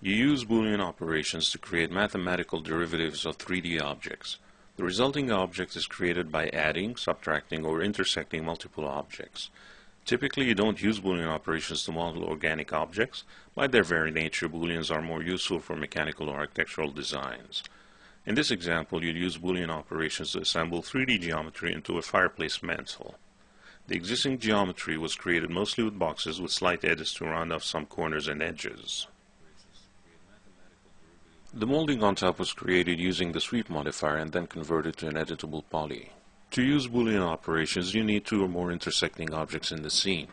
You use boolean operations to create mathematical derivatives of 3D objects. The resulting object is created by adding, subtracting, or intersecting multiple objects. Typically, you don't use boolean operations to model organic objects. By their very nature, booleans are more useful for mechanical or architectural designs. In this example, you'll use boolean operations to assemble 3D geometry into a fireplace mantle. The existing geometry was created mostly with boxes with slight edges to round off some corners and edges. The molding on top was created using the sweep modifier and then converted to an editable poly. To use boolean operations, you need two or more intersecting objects in the scene.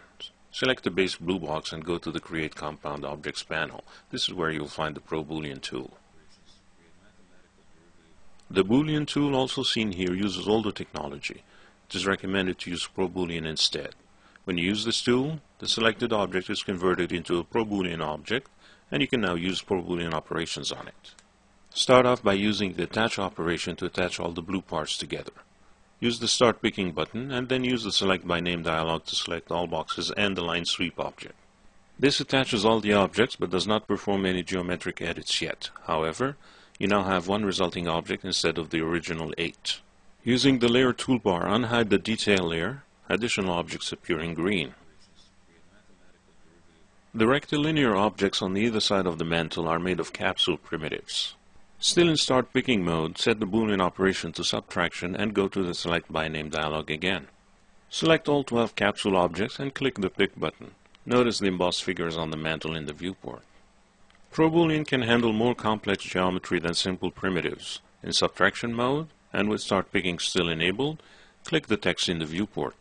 Select the base blue box and go to the Create Compound Objects panel. This is where you'll find the ProBoolean tool. The Boolean tool, also seen here, uses older technology. It is recommended to use ProBoolean instead. When you use this tool, the selected object is converted into a ProBoolean object, and you can now use ProBoolean operations on it. Start off by using the Attach operation to attach all the blue parts together. Use the Start Picking button, and then use the Select by Name dialog to select all boxes and the Line Sweep object. This attaches all the objects, but does not perform any geometric edits yet. However, you now have one resulting object instead of the original 8. Using the Layer toolbar, unhide the Detail layer. Additional objects appear in green. The rectilinear objects on either side of the mantle are made of capsule primitives. Still in Start Picking mode, set the Boolean operation to subtraction and go to the Select by Name dialog again. Select all 12 capsule objects and click the Pick button. Notice the embossed figures on the mantle in the viewport. ProBoolean can handle more complex geometry than simple primitives. In subtraction mode, and with Start Picking still enabled, click the text in the viewport.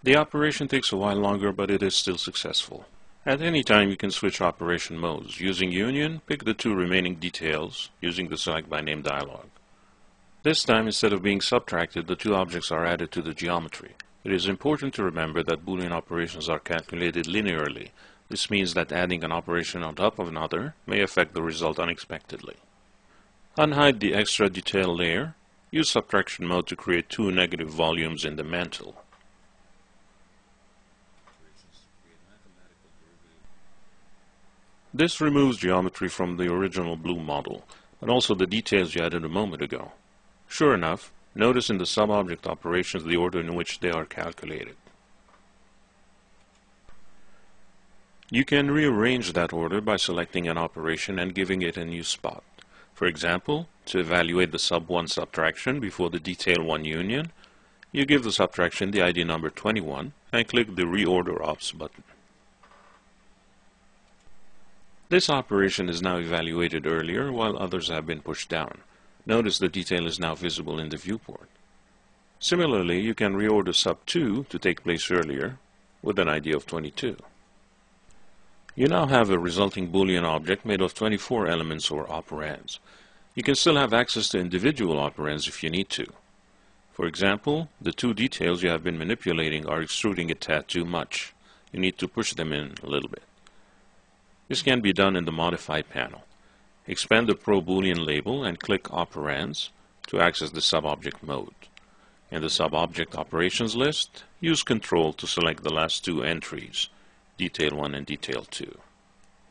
The operation takes a while longer, but it is still successful. At any time, you can switch operation modes. Using Union, pick the two remaining details using the Select by Name dialog. This time, instead of being subtracted, the two objects are added to the geometry. It is important to remember that Boolean operations are calculated linearly. This means that adding an operation on top of another may affect the result unexpectedly. Unhide the extra detail layer. Use subtraction mode to create two negative volumes in the mantle. This removes geometry from the original blue model, but also the details you added a moment ago. Sure enough, notice in the sub-object operations the order in which they are calculated. You can rearrange that order by selecting an operation and giving it a new spot. For example, to evaluate the sub-1 subtraction before the detail 1 union, you give the subtraction the ID number 21 and click the Reorder Ops button. This operation is now evaluated earlier while others have been pushed down. Notice the detail is now visible in the viewport. Similarly, you can reorder sub-2 to take place earlier with an ID of 22. You now have a resulting Boolean object made of 24 elements or operands. You can still have access to individual operands if you need to. For example, the two details you have been manipulating are extruding a tad too much. You need to push them in a little bit. This can be done in the Modify panel. Expand the ProBoolean label and click Operands to access the sub-object mode. In the sub-object operations list, use Ctrl to select the last two entries, Detail 1 and Detail 2.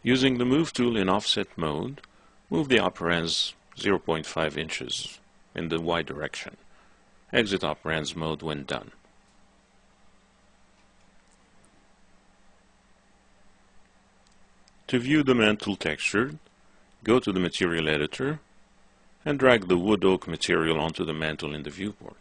Using the Move tool in Offset mode, move the operands 0.5 inches in the Y direction. Exit Operands mode when done. To view the mantle textured, go to the Material Editor and drag the wood oak material onto the mantle in the viewport.